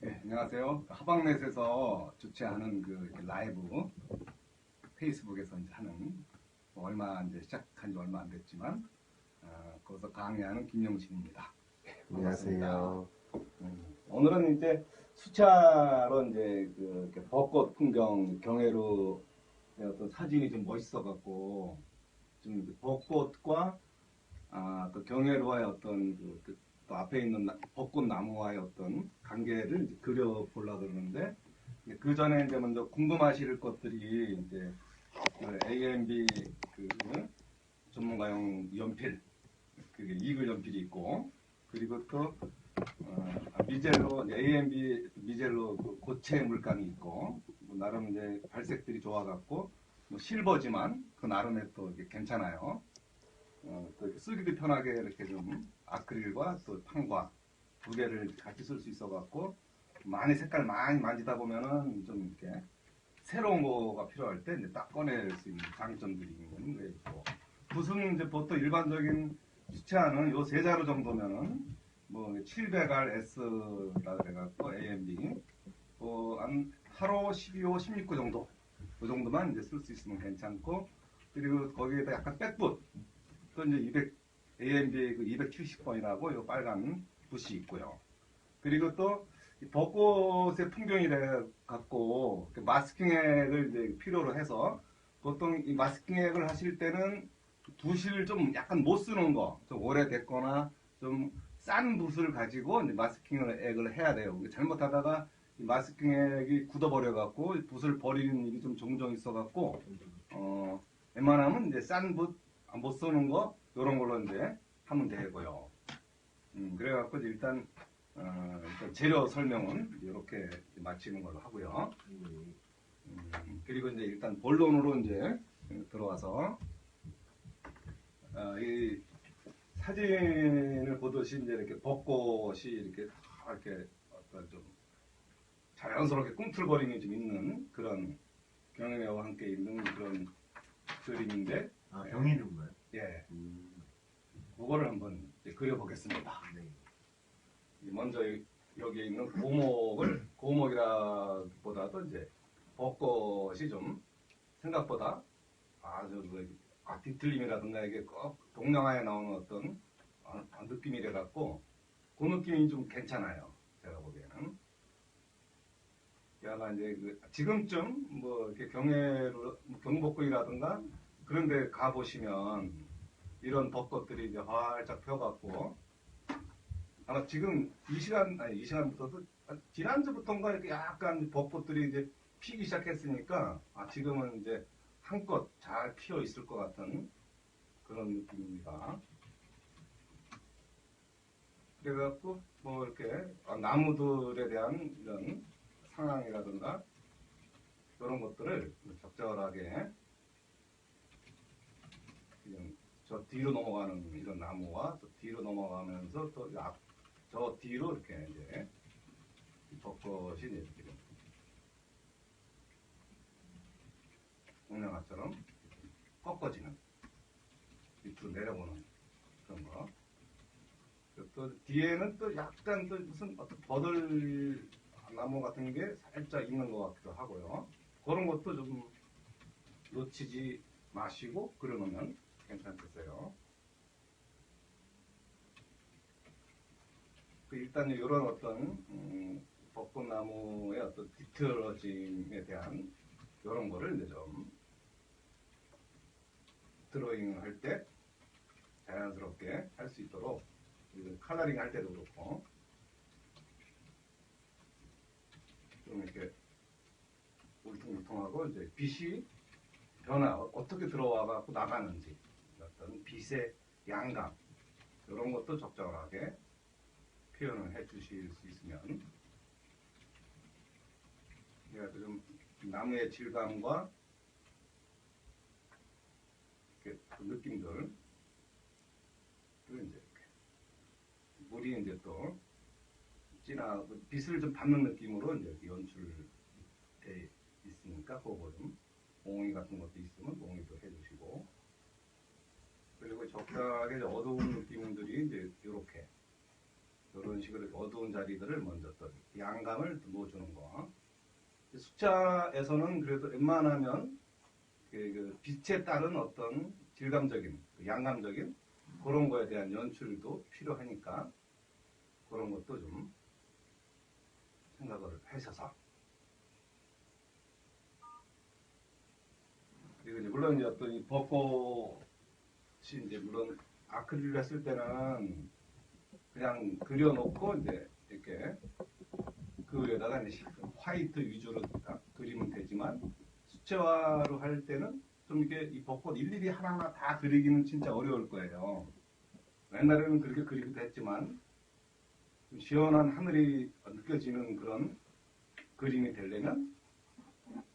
네, 안녕하세요. 하방넷에서 주최하는 그 이렇게 라이브 페이스북에서 이제 하는 얼마 이제 시작한 지 얼마 안 됐지만 거기서 강의하는 김영신입니다. 반갑습니다. 안녕하세요. 오늘은 이제 수차로 이제 그 이렇게 벚꽃 풍경 경회로 어떤 사진이 좀 멋있어 갖고 좀 벚꽃과 그 경회로와의 어떤 또 앞에 있는 벚꽃 나무와의 어떤 관계를 이제 그려보려고 그러는데, 그 전에 이제 먼저 궁금하실 것들이 이제 그 AMB 그 전문가용 연필, 그게 이글 연필이 있고, 그리고 또 미젤로 AMB 미젤로 그 고체 물감이 있고, 뭐 나름 이제 발색들이 좋아갖고 뭐 실버지만 그 나름의 또 이게 괜찮아요. 또 이렇게 쓰기도 편하게 이렇게 좀 아크릴과 또 판과 두 개를 같이 쓸 수 있어갖고 많이 색깔 많이 만지다 보면은 좀 이렇게 새로운 거가 필요할 때 이제 딱 꺼낼 수 있는 장점들이 있는 게 있고, 붓은 이제 보통 일반적인 수채화는 요 세 자루 정도면은 뭐 700R S라 그래갖고 AMD 한 8호, 12호, 16호 정도 그 정도만 이제 쓸 수 있으면 괜찮고, 그리고 거기에다 약간 백붓 또 이제 200 AMD 그 270번이라고 요 빨간 붓이 있고요. 그리고 또 벚꽃의 풍경이래 갖고 마스킹액을 이제 필요로 해서 보통 이 마스킹액을 하실 때는 붓을 좀 약간 못 쓰는 거, 좀 오래됐거나 좀 싼 붓을 가지고 이제 마스킹액을 해야 돼요. 잘못하다가 이 마스킹액이 굳어버려 갖고 붓을 버리는 일이 좀 종종 있어 갖고 웬만하면 이제 싼 붓 못 쓰는 거 이런 걸로 이제 하면 되고요. 그래갖고 일단 재료 설명은 이렇게 마치는 걸로 하고요. 그리고 이제 일단 본론으로 이제 들어와서 이 사진을 보듯이 이제 이렇게 벚꽃이 이렇게 어떤 좀 자연스럽게 꿈틀거림이 좀 있는 그런 경험과 함께 있는 그런 그림인데. 병이 누구예요? 예. 그거를 한번 이제 그려보겠습니다. 네. 먼저 여기 있는 고목이라기보다도 이제 벚꽃이 좀 생각보다 아주 뒤틀림이라든가 이게 꼭 동양화에 나오는 어떤 느낌이래 갖고 그 느낌이 좀 괜찮아요. 제가 보기에는. 야가 이제 지금쯤 뭐 이렇게 경복궁이라든가 그런 데 가보시면 이런 벚꽃들이 이제 활짝 펴갖고, 아마 지금 이 시간부터도 지난주부터인가 이렇게 약간 벚꽃들이 이제 피기 시작했으니까 지금은 이제 한껏 잘 피어 있을 것 같은 그런 느낌입니다. 그래갖고 뭐 이렇게 나무들에 대한 이런 상황이라든가 이런 것들을 적절하게 그냥 저 뒤로 넘어가는 이런 나무와 또 뒤로 넘어가면서 또 저 뒤로 이렇게 이제 벚꽃이 이렇게 좀 공룡아처럼 꺾어지는 밑으로 내려보는 그런 거. 또 뒤에는 또 약간 또 무슨 어떤 버들 나무 같은 게 살짝 있는 것 같기도 하고요. 그런 것도 좀 놓치지 마시고 그려놓으면 괜찮겠어요. 일단 이런 어떤 벚꽃나무의 어떤 뒤틀어짐에 대한 이런 거를 이제 좀 드로잉 할 때 자연스럽게 할 수 있도록, 컬러링 할 때도 그렇고 좀 이렇게 울퉁불퉁하고 이제 빛이 어떻게 들어와 갖고 나가는지 어떤 빛의 양감 이런 것도 적절하게 표현을 해 주실 수 있으면, 그래서 좀 나무의 질감과 이렇게 그 느낌들, 그리고 이제 이렇게 물이 이제 또 빛을 좀 받는 느낌으로 이제 연출돼 있으니까 그거 좀 몽이 같은 것도 있으면 몽이도 해주시고, 그리고 적당하게 어두운 느낌들이 이제 이렇게 이런 식으로 어두운 자리들을 먼저 또 양감을 놓아주는 거. 수차에서는 그래도 웬만하면 그 빛에 따른 어떤 질감적인, 양감적인 그런 거에 대한 연출도 필요하니까 그런 것도 좀 생각을 하셔서. 그리고 이제 물론 이제 어떤 이 벚꽃이 이제 물론 아크릴로 했을 때는 그냥 그려놓고 이제 이렇게 그 위에다가 이제 화이트 위주로 딱 그리면 되지만 수채화로 할 때는 좀 이렇게 이 벚꽃 일일이 하나하나 다 그리기는 진짜 어려울 거예요. 옛날에는 그렇게 그리기도 했지만 좀 시원한 하늘이 느껴지는 그런 그림이 되려면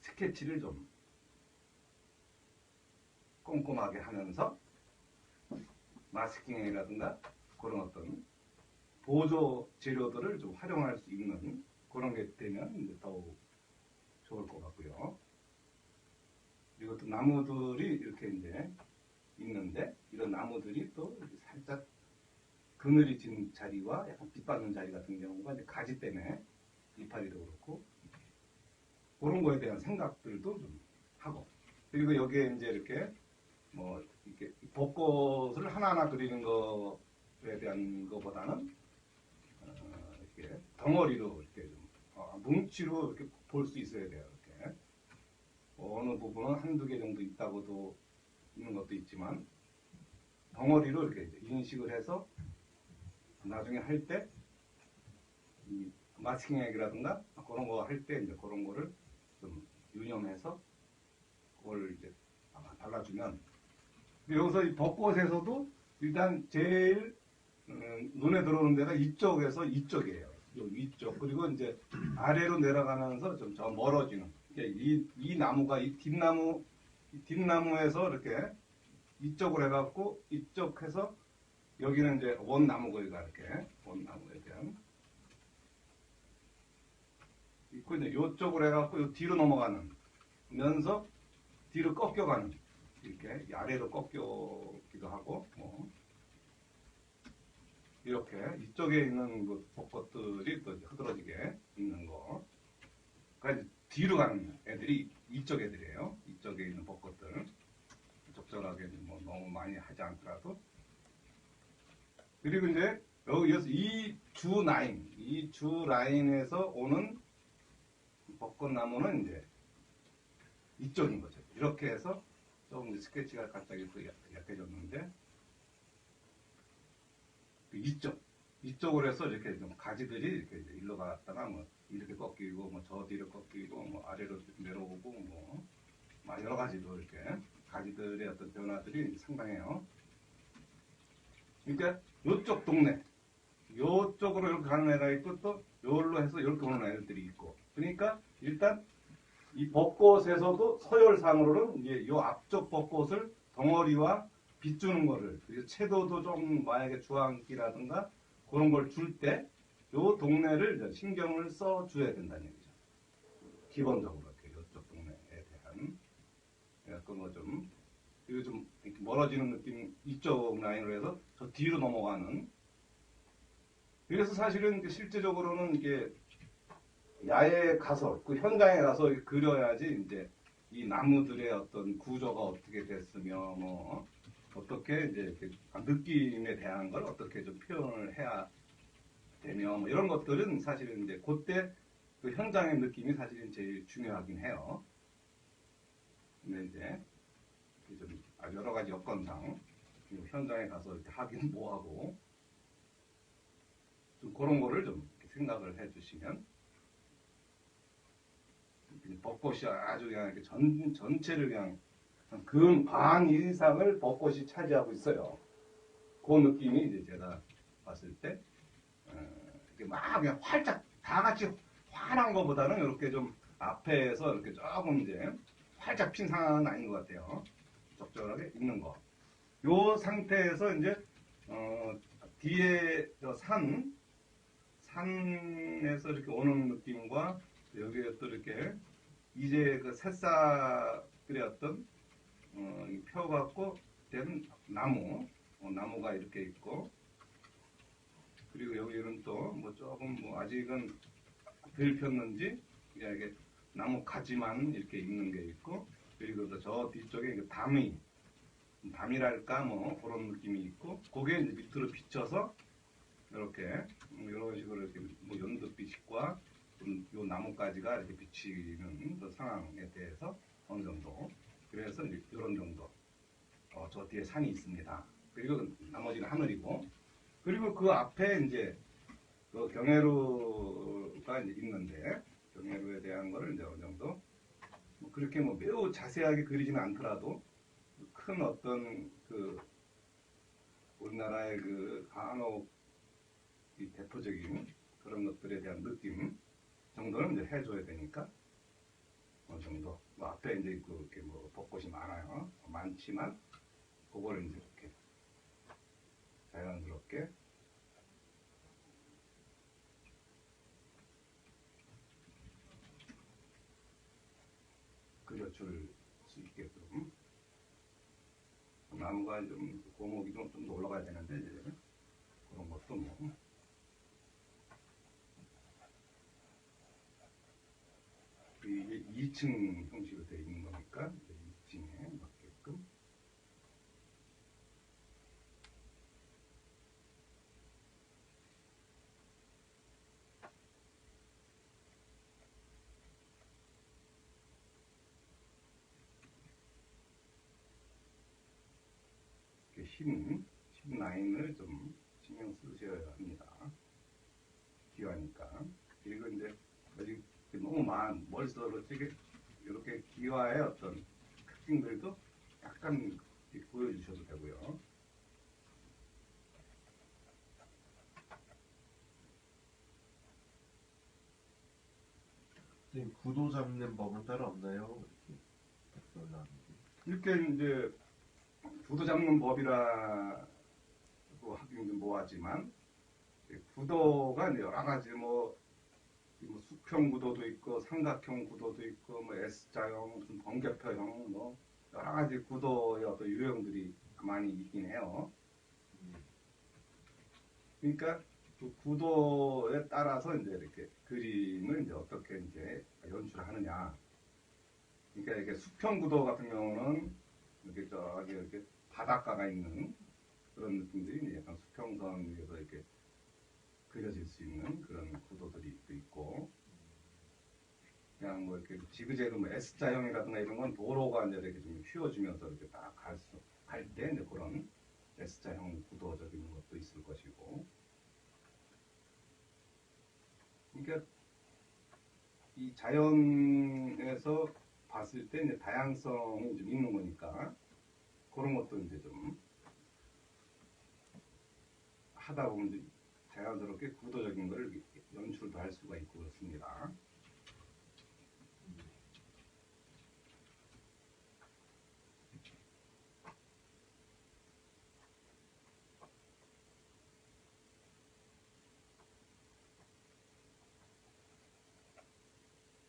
스케치를 좀 꼼꼼하게 하면서 마스킹이라든가 그런 어떤 보조 재료들을 좀 활용할 수 있는 그런 게 되면 이제 더욱 좋을 것 같고요. 그리고 또 나무들이 이렇게 이제 있는데 이런 나무들이 또 살짝 그늘이 진 자리와 약간 빛 받는 자리 같은 경우가 이제 가지 때문에 이파리도 그렇고 그런 거에 대한 생각들도 좀 하고 그리고 여기에 이제 이렇게 뭐 이렇게 벚꽃을 하나하나 그리는 거에 대한 것보다는 이렇게 덩어리로 이렇게 좀 뭉치로 이렇게 볼 수 있어야 돼요. 이렇게 어느 부분은 한두 개 정도 있다고도 있는 것도 있지만 덩어리로 이렇게 이제 인식을 해서 나중에 할 때 이 마스킹 액이라든가 그런 거 할 때 이제 그런 거를 좀 유념해서 그걸 이제 발라주면 여기서 이 벚꽃에서도 일단 제일 눈에 들어오는 데가 이쪽에서 이쪽이에요. 요 위쪽 그리고 이제 아래로 내려가면서 좀 저 멀어지는 이 나무가 이 뒷나무에서 이렇게 이쪽으로 해갖고 이쪽 해서 여기는 이제 원나무가 이렇게 원나무에 대한 있고 이제 요쪽으로 해갖고 요 뒤로 넘어가면서 뒤로 꺾여가는 이렇게 아래로 꺾여기도 하고 뭐 이렇게 이쪽에 있는 그 벚꽃들이 또 흐드러지게 있는 거. 그러니까 뒤로 가는 애들이 이쪽 애들이에요. 이쪽에 있는 벚꽃들 적절하게 뭐 너무 많이 하지 않더라도. 그리고 이제 여기서 이 주 라인에서 오는 벚꽃나무는 이제 이쪽인 거죠. 이렇게 해서 조금 이제 스케치가 갑자기 또 약해졌는데 이쪽으로 해서 이렇게 좀 가지들이 이렇게 일로 갔다가 뭐 이렇게 꺾이고 뭐 저 뒤로 꺾이고 뭐 아래로 내려오고 뭐 여러 가지로 이렇게 가지들의 어떤 변화들이 상당해요. 그러니까 요쪽 동네 요쪽으로 이렇게 가는 애가 있고 또 요로 해서 이렇게 오는 애들이 있고 그러니까 일단 이 벚꽃에서도 서열상으로는 이제 요 앞쪽 벚꽃을 덩어리와 비추는 거를 채도도 좀 만약에 주황기라든가 그런 걸 줄 때 요 동네를 신경을 써 줘야 된다는 얘기죠. 기본적으로 이렇게 이쪽 동네에 대한 약간 뭐 좀 그리고 좀 이렇게 멀어지는 느낌 이쪽 라인으로 해서 저 뒤로 넘어가는 그래서 사실은 실제적으로는 이게 야외에 가서 그 현장에 가서 그려야지 이제 이 나무들의 어떤 구조가 어떻게 됐으며 뭐 어떻게 이제 느낌에 대한 걸 어떻게 좀 표현을 해야 되며 뭐 이런 것들은 사실은 이제 그때 그 현장의 느낌이 사실은 제일 중요하긴 해요. 근데 이제 좀 여러 가지 여건상 현장에 가서 이렇게 하긴 뭐하고 좀 그런 거를 좀 생각을 해주시면 벚꽃이 아주 그냥 이렇게 전체를 그냥 근 반 이상을 벚꽃이 차지하고 있어요. 그 느낌이 이제 제가 봤을 때 이렇게 막 그냥 활짝 다 같이 환한 것보다는 이렇게 좀 앞에서 이렇게 조금 이제 활짝 핀 상황은 아닌 것 같아요. 적절하게 있는 거. 요 상태에서 이제 뒤에 저 산에서 이렇게 오는 느낌과 여기에 또 이렇게 이제 그 새싹들의 어떤 펴갖고 된 나무가 이렇게 있고 그리고 여기는 또 뭐 조금 뭐 아직은 덜 폈는지 그냥 이게 나무 가지만 이렇게 있는 게 있고, 그리고 또 저 뒤쪽에 그 담이랄까 뭐 그런 느낌이 있고, 그게 이제 밑으로 비쳐서 이렇게 이런 식으로 이렇게 뭐 연두빛과 요 나뭇가지가 이렇게 비치는 그 상황에 대해서 어느 정도, 그래서 이제 이런 정도. 저 뒤에 산이 있습니다. 그리고 나머지는 하늘이고, 그리고 그 앞에 이제 그 경회로가 이제 있는데, 경회로에 대한 거를 이제 어느 정도 뭐 그렇게 뭐 매우 자세하게 그리지는 않더라도 큰 어떤 그 우리나라의 그 간혹 이 대표적인 그런 것들에 대한 느낌 정도는 이제 해줘야 되니까 어느 정도. 뭐 앞에 이제 그렇게 뭐 벚꽃이 많지만 그거를 이제 이렇게 자연스럽게 그려줄 수 있게끔. 나무가 좀 고목이 좀 더 올라가야 되는데 이제 그런 것도 뭐 이게 2층 형식으로 되어 있는 거니까 2층에 맞게끔. 흰 라인을 좀 신경 쓰셔야 합니다. 기와니까. 그리고 이제 아직 너무 멀어서 이렇게 기와의 어떤 특징들도 약간 보여주셔도 되고요. 선생님, 구도 잡는 법은 따로 없나요? 이렇게 이제 구도 잡는 법이라고 하긴 좀 뭐하지만, 구도가 이제 여러 가지 뭐 수평 구도도 있고 삼각형 구도도 있고 뭐 S자형, 무슨 번개표형, 뭐 여러 가지 구도의 어떤 유형들이 많이 있긴 해요. 그러니까 그 구도에 따라서 이제 이렇게 그림을 이제 어떻게 이제 연출하느냐. 그러니까 이게 수평 구도 같은 경우는 이렇게 저기 이렇게 바닷가가 있는 그런 느낌들이 이제 약간 수평선 위에서 이렇게 그려질 수 있는 그런 구도들이 또 있고, 그냥 뭐 이렇게 지그재그 뭐 S자형이라든가 이런 건 도로가 이제 이렇게 좀 휘어지면서 이렇게 딱 갈 때 이제 그런 S자형 구도적인 것도 있을 것이고, 그러니까 이 자연에서 봤을 때 이제 다양성이 좀 있는 거니까 그런 것도 이제 좀 하다 보면 이제 자연스럽게 구도적인 거를 연출도 할 수가 있고 그렇습니다.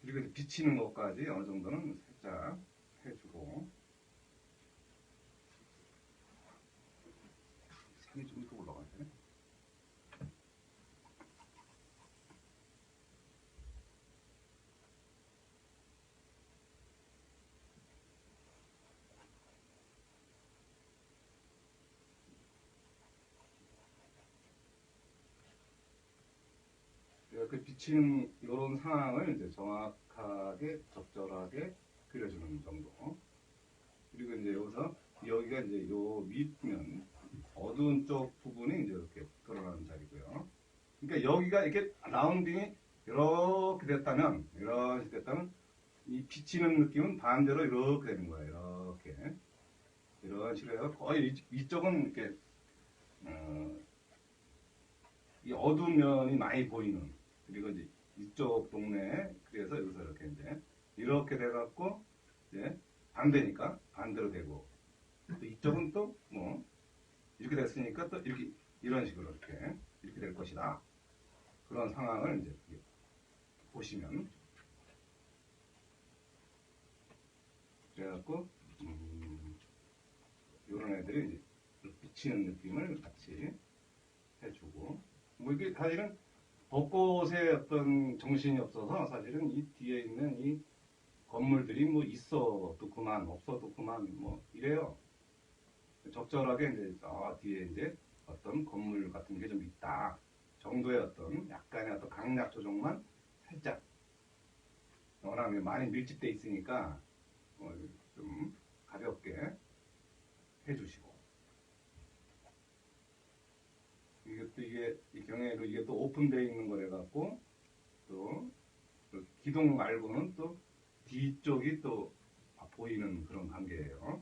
그리고 이제 비치는 것까지 어느 정도는 살짝 해주고, 산이 좀 더 올라가야 되네. 그 비치는 이런 상황을 이제 정확하게 적절하게 그려주는 정도. 그리고 이제 여기가 이제 요 밑면 어두운 쪽 부분이 이제 이렇게 드러나는 자리고요. 그러니까 여기가 이렇게 라운딩이 이렇게 됐다면, 이런 식으로 됐다면 이 비치는 느낌은 반대로 이렇게 되는 거예요. 이렇게 이런 식으로 해서 거의 이쪽은 이렇게 이 어두운 면이 많이 보이는, 그리고 이제 이쪽 동네에 그래서 여기서 이렇게 이제 이렇게 돼갖고 이제 반대니까 반대로 되고, 또 이쪽은 또 뭐 이렇게 됐으니까 또 이렇게 이런 식으로 이렇게 될 것이다. 그런 상황을 이제 보시면, 그래갖고 이런 애들이 이제 비치는 느낌을 같이 해주고, 뭐 이게 사실은 벚꽃에 어떤 정신이 없어서 사실은 이 뒤에 있는 이 건물들이 뭐 있어도 그만 없어도 그만 뭐 이래요. 적절하게 이제 뒤에 이제 어떤 건물 같은 게 좀 있다 정도의 어떤 약간의 어떤 강약 조정만 살짝 워낙 많이 밀집돼 있으니까 좀 가볍게 해주시고 이게 이 경우에도 이게 또 오픈되어 있는 거래 갖고 또 기둥 말고는 또 뒤쪽이 또 보이는 그런 관계예요.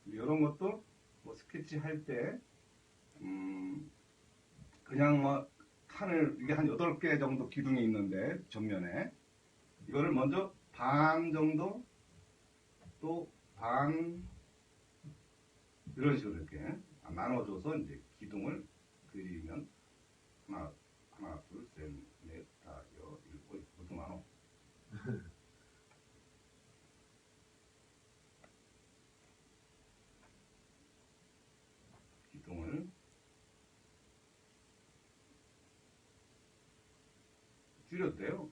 이런 것도 뭐 스케치 할 때 그냥 뭐 칸을 이게 한 8개 정도 기둥이 있는데 전면에 이거를 먼저 반 정도 또 반 이런 식으로 이렇게 나눠줘서 이제 기둥을 그리면 하나 둘 셋 넷 다섯 일곱 무슨 많어 기둥을 줄여도 돼요.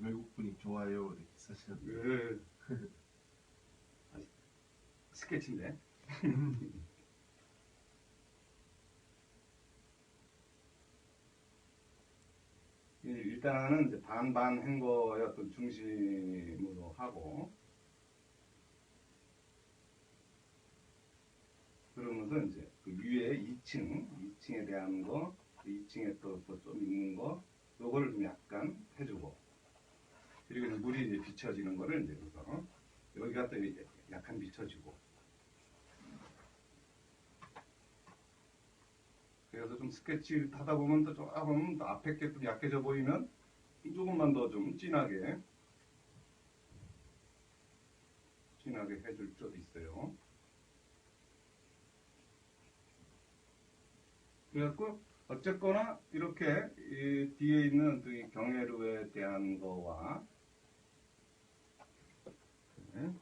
외국분이 좋아요 이렇게 쓰셨는데 스케치인데 일단은 이제 반반 한 거의 어떤 중심으로 하고 그러면서 이제 그 위에 2층에 대한 거 2층에 또 좀 있는 거 요거를 좀 약간 해주고 그리고 이제 물이 이제 비춰지는 거를 이제 그래서 여기가 또 약간 비춰지고 그래서 좀 스케치 하다 보면 또 조금 더 앞에 게 좀 약해져 보이면 조금만 더 좀 진하게 해줄 수도 있어요. 그래갖고 어쨌거나 이렇게 이 뒤에 있는 이 경회로에 대한 거와 네.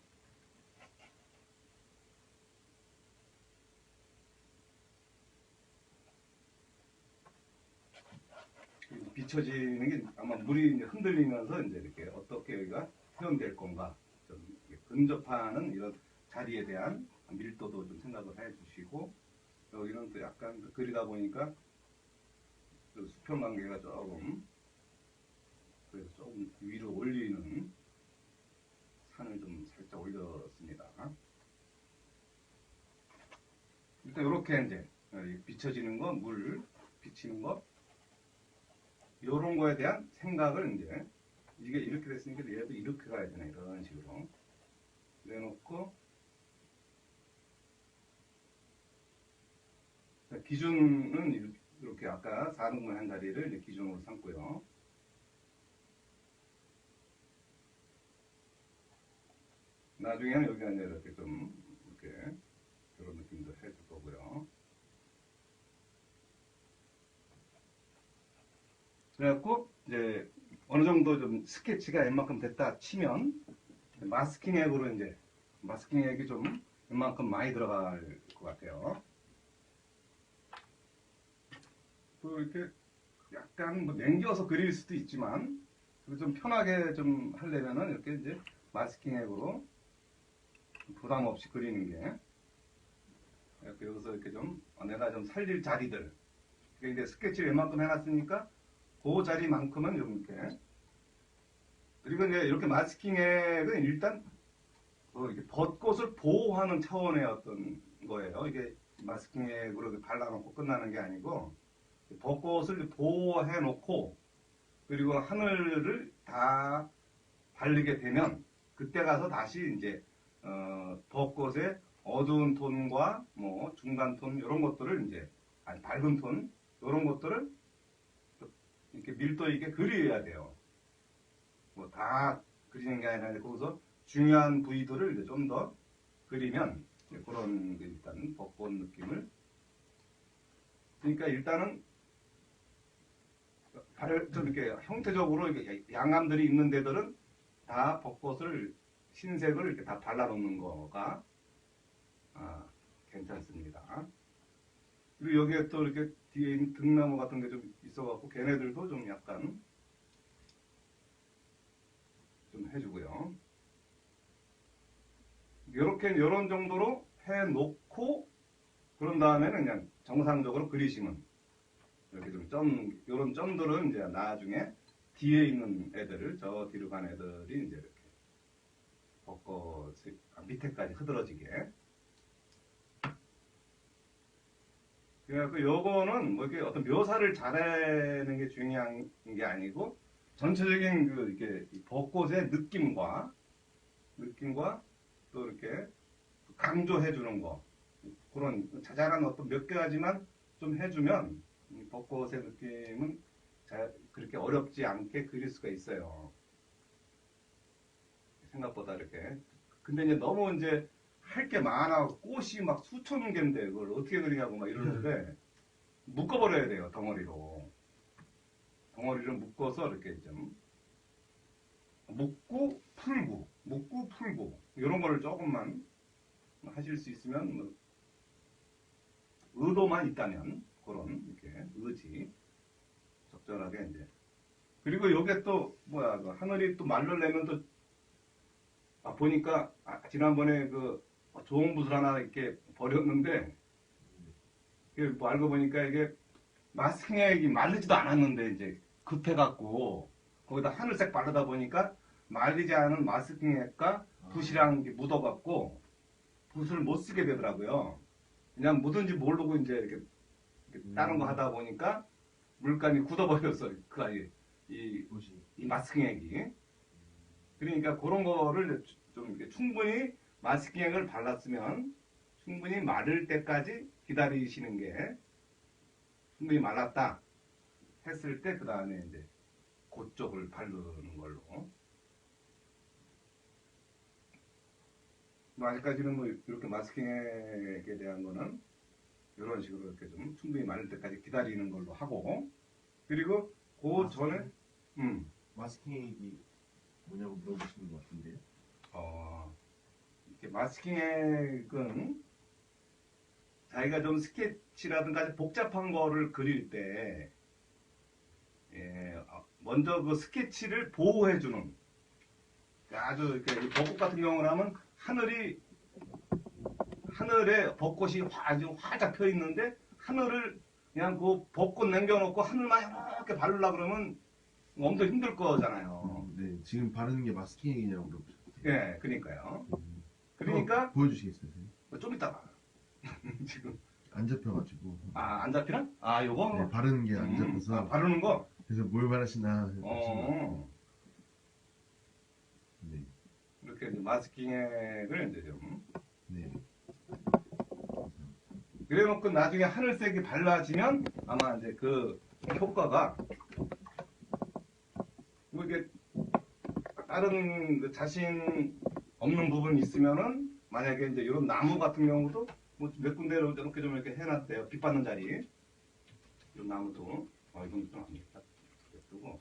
비춰지는 게 아마 물이 이제 흔들리면서 이제 이렇게 어떻게 여기가 표현될 건가 좀 근접하는 이런 자리에 대한 밀도도 좀 생각을 해주시고 여기는 또 약간 그리다 보니까 그 수평 관계가 조금 그래서 조금 위로 올리는 산을 좀 살짝 올렸습니다. 일단 이렇게 이제 비춰지는 거, 물 비치는 거 이런 거에 대한 생각을 이제 이게 이렇게 됐으니까 얘도 이렇게 가야 되나 이런 식으로 내놓고 기준은 이렇게 아까 4등분 한 자리를 이제 기준으로 삼고요. 나중에는 여기가 이제 이렇게 좀 이렇게 이런 느낌도 해줄 거고요. 그래갖고 이제 어느 정도 좀 스케치가 웬만큼 됐다 치면 마스킹 액으로 이제 마스킹 액이 좀 웬만큼 많이 들어갈 것 같아요. 또 이렇게 약간 뭐 남겨서 그릴 수도 있지만 좀 편하게 좀 하려면은 이렇게 이제 마스킹 액으로 부담 없이 그리는 게 이렇게 여기서 이렇게 좀 내가 좀 살릴 자리들 이제 스케치를 웬만큼 해놨으니까 그 자리만큼은 좀 이렇게 그리고 이제 이렇게 마스킹액은 일단 이렇게 벚꽃을 보호하는 차원의 어떤 거예요. 이게 마스킹액으로 발라놓고 끝나는 게 아니고 벚꽃을 보호해 놓고 그리고 하늘을 다 바르게 되면 그때 가서 다시 이제 벚꽃의 어두운 톤과 뭐 중간 톤 이런 것들을 이제 아니 밝은 톤 이런 것들을 이렇게 밀도 있게 그려야 돼요. 뭐 다 그리는 게 아니라 거기서 중요한 부위들을 좀 더 그리면 그런 일단 벚꽃 느낌을 그러니까 일단은 좀 이렇게 형태적으로 이렇게 양암들이 있는 데들은 다 벚꽃을 흰색을 이렇게 다 발라놓는 거가 괜찮습니다. 그리고 여기에 또 이렇게 뒤에 있는 등나무 같은 게 좀 있어갖고 걔네들도 좀 약간 좀 해주고요. 요런 정도로 해놓고 그런 다음에는 그냥 정상적으로 그리시면 이렇게 요런 점들은 이제 나중에 뒤에 있는 애들, 저 뒤로 간 애들이 이제 이렇게 벚꽃 밑에까지 흐드러지게. 그래갖고 요거는 뭐 이렇게 어떤 묘사를 잘해내는 게 중요한 게 아니고 전체적인 그 이렇게 벚꽃의 느낌과 또 이렇게 강조해주는 거 그런 자잘한 어떤 몇 가지만 좀 해주면 벚꽃의 느낌은 그렇게 어렵지 않게 그릴 수가 있어요. 생각보다 이렇게. 근데 이제 너무 이제 할 게 많아 꽃이 막 수천 개인데 그걸 어떻게 그리냐고 막 이러는데 묶어버려야 돼요. 덩어리를 묶어서 이렇게 좀 묶고 풀고 이런 거를 조금만 하실 수 있으면 뭐 의도만 있다면 그런 이렇게 의지 적절하게 이제. 그리고 요게 또 뭐야 그 하늘이 또 말르려면 또 보니까 지난번에 그 좋은 붓을 하나 이렇게 버렸는데 뭐 알고 보니까 이게 마스킹액이 마르지도 않았는데 이제 급해갖고 거기다 하늘색 바르다 보니까 말리지 않은 마스킹액과 붓이랑 묻어갖고 붓을 못 쓰게 되더라고요. 그냥 묻은지 모르고 이제 이렇게 다른 거 하다 보니까 물감이 굳어버렸어요. 그 아이 이 마스킹액이. 그러니까 그런 거를 좀 이렇게 충분히 마스킹액을 발랐으면 충분히 마를 때까지 기다리시는 게 충분히 말랐다 했을 때 그 다음에 이제 그쪽을 바르는 걸로. 뭐 아직까지는 뭐 이렇게 마스킹액에 대한 거는 이런 식으로 이렇게 좀 충분히 마를 때까지 기다리는 걸로 하고, 그리고 그 전에 마스킹액이 뭐냐고 물어보시는 것 같은데요. 이렇게 마스킹액은 자기가 좀 스케치라든가 복잡한 거를 그릴 때 먼저 그 스케치를 보호해주는, 아주 이렇게 벚꽃 같은 경우는 하면 하늘에 벚꽃이 아주 활짝 펴 있는데 하늘을 그냥 그 벚꽃 남겨놓고 하늘만 이렇게 바르려고 그러면 엄청 힘들 거잖아요. 네, 지금 바르는 게 마스킹액이냐고 물어보셨어요. 예, 그러니까요. 그러니까 보여주시겠어요, 선생님? 좀 이따가 지금 안 잡혀가지고. 안 잡히나? 요거 네, 바르는 게 안 잡혀서. 바르는 거. 그래서 뭘 바르시나. 네. 이렇게 이제 마스킹액을 이제 좀. 네. 그래놓고 나중에 하늘색이 발라지면 아마 이제 그 효과가 뭐 이게 다른 그 자신 없는 부분이 있으면은 만약에 이제 이런 나무 같은 경우도 뭐 몇 군데로 이렇게 좀 이렇게 해놨대요. 빛 받는 자리. 이런 나무도 이건 좀 아닙니다. 뜨고.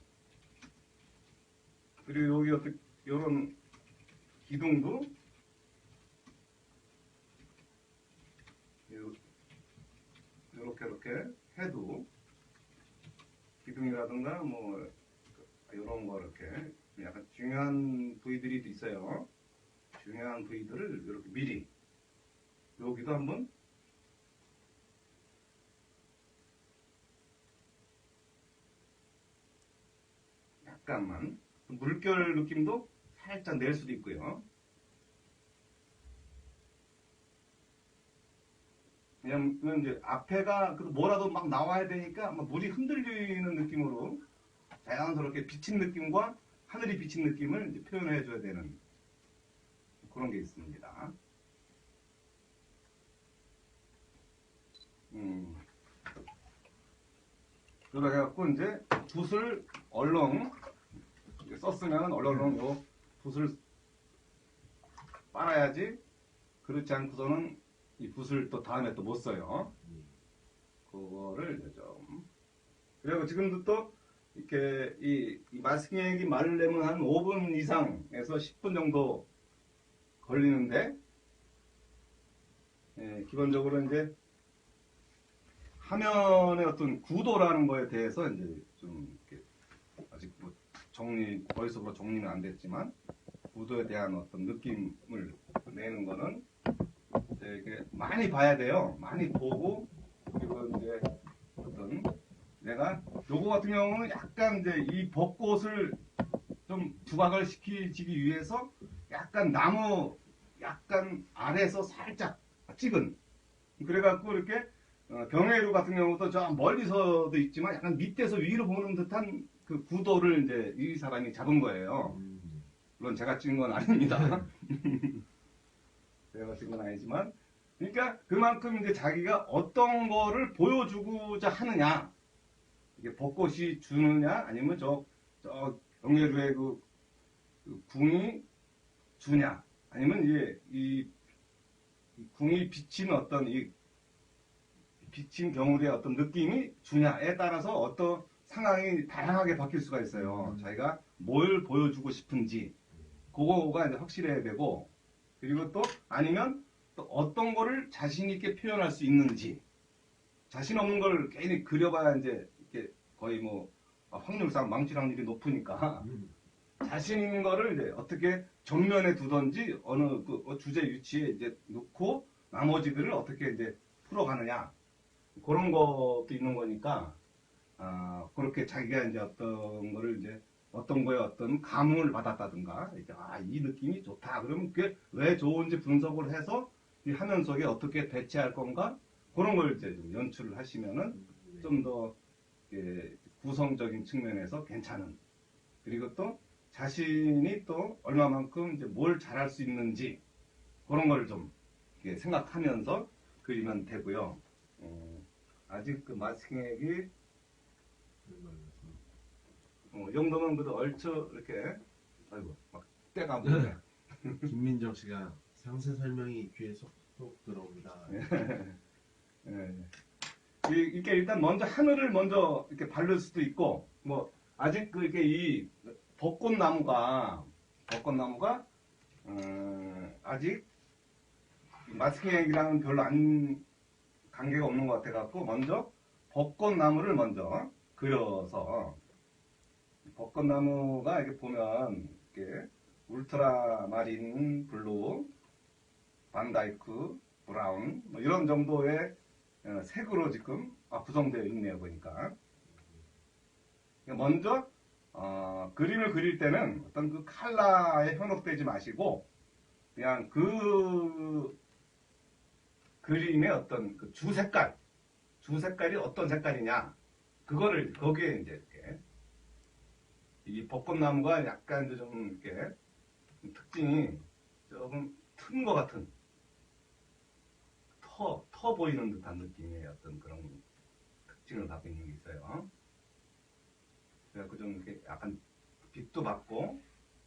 그리고 여기 어떻게 이런 기둥도 이렇게 해도 기둥이라든가 뭐 이런 거 이렇게 약간 중요한 부위들이 있어요. 중요한 부위들을 이렇게 미리 여기도 한번 약간만 물결 느낌도 살짝 낼 수도 있고요. 왜냐면 이제 앞에가 뭐라도 막 나와야 되니까 막 물이 흔들리는 느낌으로 자연스럽게 비친 느낌과 하늘이 비친 느낌을 이제 표현해 줘야 되는 그런 게 있습니다. 그러다 해갖고 이제 붓을 얼렁 썼으면 얼렁 요 붓을 빨아야지. 그렇지 않고서는 이 붓을 또 다음에 또 못 써요. 그거를 이제 좀. 그리고 지금도 또 이렇게 이 마스킹액이 마르려면 한 5분 이상에서 10분 정도 걸리는데, 예, 기본적으로 이제 화면의 어떤 구도라는 거에 대해서 이제 좀 이렇게 아직 뭐 머릿속으로 정리는 안 됐지만, 구도에 대한 어떤 느낌을 내는 거는 이제 이렇게 많이 봐야 돼요. 많이 보고, 그리고 이제 어떤 내가 요거 같은 경우는 약간 이제 이 벚꽃을 좀 부각을 시키기 위해서 약간 나무 약간 아래에서 살짝 찍은, 그래갖고 이렇게 경회로 같은 경우도 저 멀리서도 있지만 약간 밑에서 위로 보는 듯한 그 구도를 이제 이 사람이 잡은 거예요. 물론 제가 찍은 건 아닙니다. 제가 찍은 건 아니지만, 그러니까 그만큼 이제 자기가 어떤 거를 보여주고자 하느냐, 이게 벚꽃이 주느냐, 아니면 저 경계루의 그 궁이 주냐, 아니면 이제 이 궁이 비친 어떤 이 비친 경우의 어떤 느낌이 주냐에 따라서 어떤 상황이 다양하게 바뀔 수가 있어요. 자기가 뭘 보여주고 싶은지, 그거가 이제 확실해야 되고, 그리고 또 아니면 또 어떤 거를 자신 있게 표현할 수 있는지, 자신 없는 걸 괜히 그려봐야 이제 이렇게 거의 뭐 확률상 망칠 확률이 높으니까 자신 있는 거를 이제 어떻게 정면에 두던지 어느 그 주제 위치에 이제 놓고 나머지들을 어떻게 이제 풀어가느냐, 그런 것도 있는 거니까, 그렇게 자기가 이제 어떤 거를 이제 어떤 거에 어떤 감흥을 받았다든가, 이제 이 느낌이 좋다. 그러면 그게 왜 좋은지 분석을 해서 이 화면 속에 어떻게 배치할 건가, 그런 걸 이제 좀 연출을 하시면은 좀 더 구성적인 측면에서 괜찮은, 그리고 또 자신이 또 얼마만큼 이제 뭘 잘할 수 있는지, 그런 걸 좀 생각하면서 그리면 되고요. 아직 그 마스킹액이 이 정도면 그래도 얼추 이렇게, 아이고 막 때가 묻네. 김민정 씨가 상세 설명이 귀에 쏙쏙 들어옵니다. 예. 이렇게 일단 먼저 하늘을 먼저 이렇게 바를 수도 있고, 뭐 아직 그 이렇게 이 벚꽃나무가 아직 마스킹액이랑은 별로 안 관계가 없는 것 같아갖고, 먼저 벚꽃나무를 먼저 그려서, 벚꽃나무가 이렇게 보면 이렇게 울트라마린 블루, 반다이크 브라운, 뭐 이런 정도의 색으로 지금 구성되어 있네요, 보니까. 먼저 그림을 그릴 때는 어떤 그 컬러에 현혹되지 마시고, 그냥 그 그림의 어떤 그 주색깔이 어떤 색깔이냐, 그거를 거기에 이제 이렇게 이 벚꽃나무가 약간 좀 이렇게 특징이 조금 튼 것 같은, 터 보이는 듯한 느낌의 어떤 그런 특징을 갖고 있는 게 있어요. 그래갖고 좀 이렇게 약간 빛도 받고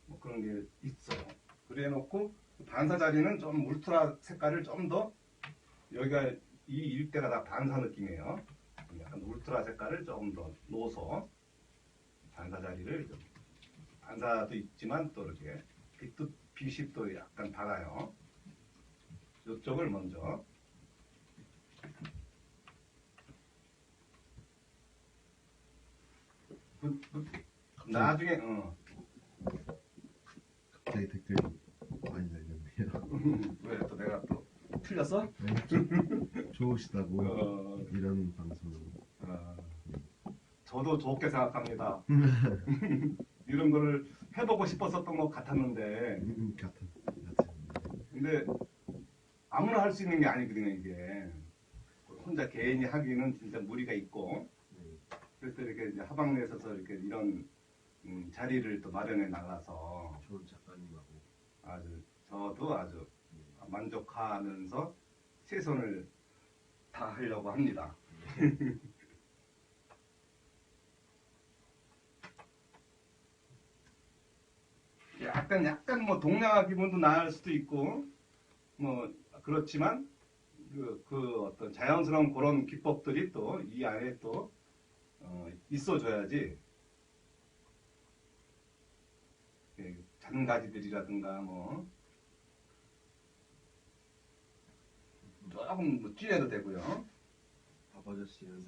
뭐 그런 게 있어요. 그래 놓고 반사 자리는 좀 울트라 색깔을 좀 더, 여기가 이 일대가 다 반사 느낌이에요. 약간 울트라 색깔을 조금 더 넣어서 반사 자리를 좀, 반사도 있지만 또 이렇게 빛이 또 약간 달아요. 이쪽을 먼저 나중에 갑자기 댓글이 많이 달렸네요. 왜 또 내가 또 틀렸어? 좋으시다고 이런 방송. 저도 좋게 생각합니다. 이런 거를 해보고 싶었었던 것 같았는데, 근데 아무나 할 수 있는 게 아니거든요, 이게. 혼자 개인이 하기는 진짜 무리가 있고, 그래서 이렇게 이제 하방내에서 이렇게 이런 자리를 또 마련해 나가서 좋은 작가님하고 저도 아주 만족하면서 최선을 다하려고 합니다. 약간 뭐 동양화 기분도 날 수도 있고, 뭐 그렇지만 그 어떤 자연스러운 그런 기법들이 또 이 안에 또 있어줘야지 작은 가지들이라든가 뭐 조금 뭐 찌려도 되고요. 아버지 연상